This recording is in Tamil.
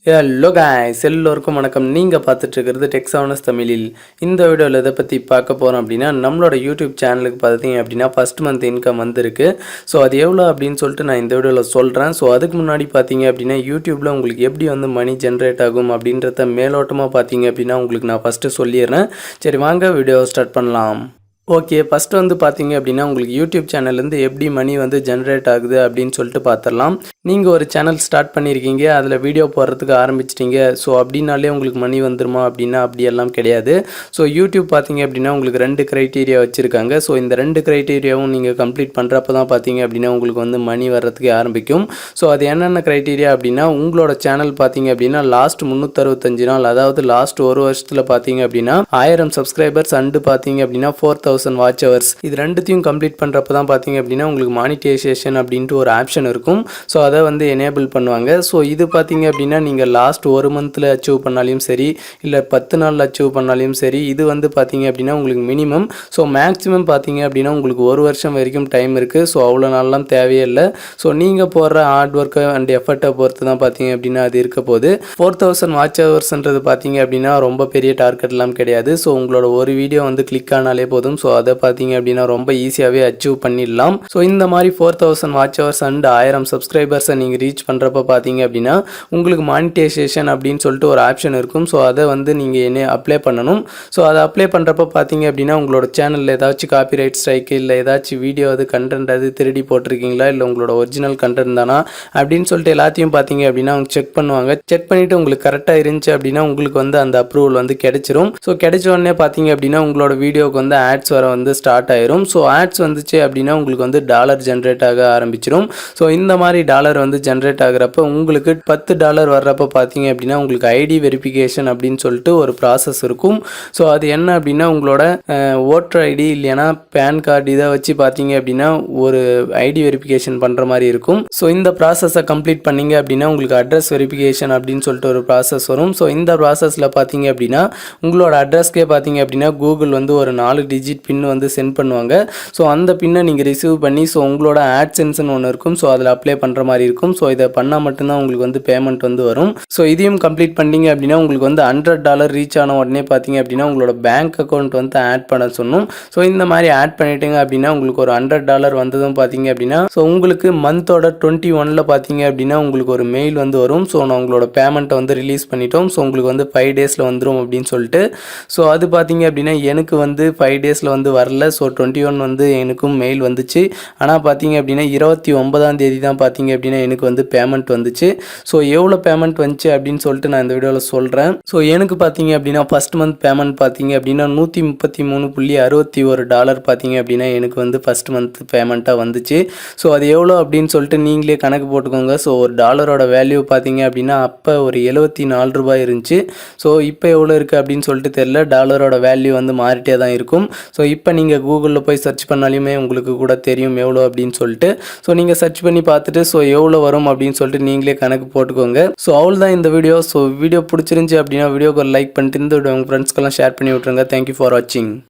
ஹலோ காய்ஸ், எல்லோருக்கும் வணக்கம். நீங்கள் பார்த்துட்டு இருக்கிறது டெக்ஸானஸ் தமிழில். இந்த வீடியோவில் எதை பற்றி பார்க்க போகிறோம் அப்படின்னா, நம்மளோட யூடியூப் சேனலுக்கு பார்த்தீங்க அப்படின்னா ஃபஸ்ட் மந்த் இன்கம் வந்திருக்கு. ஸோ அது எவ்வளோ அப்படின்னு சொல்லிட்டு நான் இந்த வீடியோவில் சொல்கிறேன். ஸோ அதுக்கு முன்னாடி பார்த்தீங்க அப்படின்னா யூடியூப்பில் உங்களுக்கு எப்படி வந்து மணி ஜென்ரேட் ஆகும் அப்படின்றத மேலோட்டமாக பார்த்தீங்க அப்படின்னா உங்களுக்கு நான் ஃபஸ்ட்டு சொல்லிடுறேன். சரி வாங்க வீடியோவை ஸ்டார்ட் பண்ணலாம். ஓகே, ஃபஸ்ட்டு வந்து பார்த்தீங்க அப்படின்னா உங்களுக்கு யூடியூப் சேனல்லேருந்து எப்படி மணி வந்து ஜென்ரேட் ஆகுது அப்படின்னு சொல்லிட்டு பார்த்துடலாம். நீங்கள் ஒரு சேனல் ஸ்டார்ட் பண்ணியிருக்கீங்க, அதில் வீடியோ போடுறதுக்கு ஆரம்பிச்சிட்டிங்க. ஸோ அப்படின்னாலே உங்களுக்கு மணி வந்துருமா அப்படின்னா அப்படியெல்லாம் கிடையாது. ஸோ யூடியூப் பார்த்தீங்க அப்படின்னா உங்களுக்கு 2 க்ரைட்டீரியா வச்சுருக்காங்க. ஸோ இந்த 2 க்ரைட்டீரியாவும் நீங்கள் கம்ப்ளீட் பண்ணுறப்ப தான் பார்த்தீங்க அப்படின்னா உங்களுக்கு வந்து மணி வர்றதுக்கு ஆரம்பிக்கும். ஸோ அது என்னென்ன க்ரைட்டீரியா அப்படின்னா, உங்களோட சேனல் பார்த்தீங்க அப்படின்னா லாஸ்ட் 365 நாள், அதாவது லாஸ்ட் ஒரு வருஷத்தில் பார்த்தீங்க அப்படின்னா 1000 சப்ஸ்கிரைபர்ஸ் அண்டு பார்த்தீங்க அப்படின்னா 4000 வாட்ச் ஹவர்ஸ், இது ரெண்டுத்தையும் கம்ப்ளீட் பண்ணுறப்ப தான் பார்த்தீங்க அப்படின்னா உங்களுக்கு மானிட்டைசேஷன் அப்படின்ட்டு ஒரு ஆப்ஷன் இருக்கும். ஸோ அதை வந்து எனேபிள் பண்ணுவாங்க. ஸோ இது பார்த்தீங்க அப்படின்னா நீங்கள் லாஸ்ட் ஒரு மந்தில் அச்சீவ் பண்ணாலையும் சரி, இல்லை 10 நாளில் அச்சீவ் பண்ணாலையும் சரி, இது வந்து பார்த்தீங்க அப்படின்னா உங்களுக்கு மினிமம். ஸோ மேக்ஸிமம் பார்த்தீங்க அப்படின்னா உங்களுக்கு ஒரு வருஷம் வரைக்கும் டைம் இருக்குது. ஸோ அவ்வளோ நாளெலாம் தேவையே இல்லை. ஸோ நீங்கள் போடுற ஹார்ட் ஒர்க்கை அண்ட் எஃபர்ட்டை பொறுத்து தான் பார்த்தீங்க அப்படின்னா அது இருக்க போகுது. 4000 வாட்ச் ஹவர்ஸ்ன்றது பார்த்தீங்க அப்படின்னா ரொம்ப பெரிய டார்கெட்லாம் கிடையாது. ஸோ உங்களோட ஒரு வீடியோ வந்து கிளிக் ஆனாலே போதும். ஸோ அதை பார்த்தீங்க அப்படின்னா ரொம்ப ஈஸியாகவே அச்சீவ் பண்ணிடலாம். ஸோ இந்த மாதிரி 4000 வாட்ச் ஹவர்ஸ் அண்ட் 1000 சப்ஸ்கிரைபர்ஸை நீங்கள் ரீச் பண்ணுறப்ப பார்த்தீங்க அப்படின்னா உங்களுக்கு மானிட்டைசேஷன் அப்படின்னு சொல்லிட்டு ஒரு ஆப்ஷன் இருக்கும். ஸோ அதை வந்து நீங்கள் என்ன அப்ளை பண்ணணும். ஸோ அதை அப்ளை பண்ணுறப்ப பார்த்தீங்க அப்படின்னா உங்களோட சேனலில் ஏதாச்சும் காப்பிரைட் ஸ்ட்ரைக்கு, இல்லை ஏதாச்சும் வீடியோ அது கண்டென்ட் அது திருடி போட்டிருக்கீங்களா, இல்லை உங்களோட ஒரிஜினல் கண்டென்ட் தானா அப்படின்னு சொல்லிட்டு எல்லாத்தையும் பார்த்தீங்க அப்படின்னா அவங்க செக் பண்ணுவாங்க. செக் பண்ணிவிட்டு உங்களுக்கு கரெக்டாக இருந்துச்சு அப்படின்னா உங்களுக்கு வந்து அந்த அப்ரூவல் வந்து கிடைச்சிரும். ஸோ கிடைச்ச உடனே பார்த்தீங்க அப்படின்னா உங்களோட வீடியோவுக்கு வந்து ஆட்ஸ் வர வந்து ஸ்டார்ட் ஆயிரும். ஸோ ஆட்ஸ் வந்துச்சு அப்படின்னா உங்களுக்கு வந்து டாலர் ஜென்ரேட் ஆக ஆரம்பிச்சிடும். ஸோ இந்த மாதிரி டாலர் வந்து ஜென்ரேட் ஆகிறப்ப உங்களுக்கு $10 வர்றப்ப பார்த்தீங்க அப்படின்னா உங்களுக்கு ஐடி வெரிஃபிகேஷன் அப்படின்னு சொல்லிட்டு ஒரு ப்ராசஸ் இருக்கும். ஸோ அது என்ன அப்படின்னா உங்களோட ஓட்டர் ஐடி இல்லைன்னா பேன் கார்டு இதை வச்சு பார்த்தீங்க அப்படின்னா ஒரு ஐடி வெரிஃபிகேஷன் பண்ணுற மாதிரி இருக்கும். ஸோ இந்த ப்ராசஸை கம்ப்ளீட் பண்ணீங்க அப்படின்னா உங்களுக்கு அட்ரஸ் வெரிஃபிகேஷன் அப்படின்னு சொல்லிட்டு ஒரு ப்ராசஸ் வரும். ஸோ இந்த ப்ராசஸில் பார்த்தீங்க அப்படின்னா உங்களோட அட்ரஸ்க்கே பார்த்தீங்க அப்படின்னா கூகுள் வந்து ஒரு 4 டிஜிட் பின் வந்து சென்ட் பண்ணுவாங்க. ஸோ அந்த பின்னை நீங்கள் ரிசீவ் பண்ணி ஸோ உங்களோட ஆட்சென்ஸ்னு ஒன்று இருக்கும். ஸோ அதில் அப்ளை பண்ணுற மாதிரி இருக்கும். ஸோ இதை பண்ணால் மட்டும்தான் உங்களுக்கு வந்து பேமெண்ட் வந்து வரும். ஸோ இதையும் கம்ப்ளீட் பண்ணிங்க அப்படின்னா உங்களுக்கு வந்து $100 ரீச் ஆன உடனே பார்த்தீங்க அப்படின்னா உங்களோட பேங்க் அக்கௌண்ட் வந்து ஆட் பண்ண சொன்னோம். ஸோ இந்த மாதிரி ஆட் பண்ணிட்டீங்க அப்படின்னா உங்களுக்கு ஒரு $100 வந்ததும் பார்த்தீங்க அப்படின்னா ஸோ உங்களுக்கு மந்தோட 21 பார்த்தீங்க அப்படின்னா உங்களுக்கு ஒரு மெயில் வந்து வரும். ஸோ நான் உங்களோட பேமெண்ட்டை வந்து ரிலீஸ் பண்ணிட்டோம். ஸோ உங்களுக்கு வந்து 5 டேஸில் வந்துடும் அப்படின்னு சொல்லிட்டு. ஸோ அது பார்த்தீங்க அப்படின்னா எனக்கு வந்து 5 டேஸில் வந்து வரல. ஸோ 21 வந்து எனக்கும் மெயில் வந்துச்சு. ஆனால் பார்த்தீங்க அப்படின்னா 29ஆம் தேதி தான் பார்த்தீங்க அப்படின்னா எனக்கு வந்து பேமெண்ட் வந்துச்சு. ஸோ எவ்வளோ பேமெண்ட் வந்துச்சு அப்படின்னு சொல்லிட்டு நான் இந்த வீடியோவில் சொல்கிறேன். ஸோ எனக்கு பார்த்தீங்க அப்படின்னா ஃபஸ்ட் மந்த் பேமெண்ட் பார்த்தீங்க அப்படின்னா $133.61 பார்த்தீங்க அப்படின்னா எனக்கு வந்து ஃபஸ்ட் மந்த் பேமெண்ட்டாக வந்துச்சு. ஸோ அது எவ்வளோ அப்படின்னு சொல்லிட்டு நீங்களே கணக்கு போட்டுக்கோங்க. ஸோ ஒரு டாலரோட வேல்யூ பார்த்தீங்க அப்படின்னா அப்போ ஒரு $74 இருந்துச்சு. ஸோ இப்போ எவ்வளோ இருக்குது அப்படின்னு சொல்லிட்டு தெரியல. டாலரோட வேல்யூ வந்து மாறிட்டே தான் இருக்கும். ஸோ இப்போ நீங்கள் கூகுளில் போய் சர்ச் பண்ணாலுமே உங்களுக்கு கூட தெரியும் எவ்வளோ அப்படின்னு சொல்லிட்டு. ஸோ நீங்கள் சர்ச் பண்ணி பார்த்துட்டு ஸோ எவ்வளோ வரும் அப்படின்னு சொல்லிட்டு நீங்களே கணக்கு போட்டுக்கோங்க. ஸோ அவ்வளோதான் இந்த வீடியோ. ஸோ வீடியோ பிடிச்சிருந்துச்சி அப்படின்னா வீடியோக்கு ஒரு லைக் பண்ணிட்டு இந்த வீடியோ உங்கள் ஃப்ரெண்ட்ஸ்க்கெல்லாம் ஷேர் பண்ணி விட்ருங்க. தேங்க்யூ ஃபார் வாட்சிங்.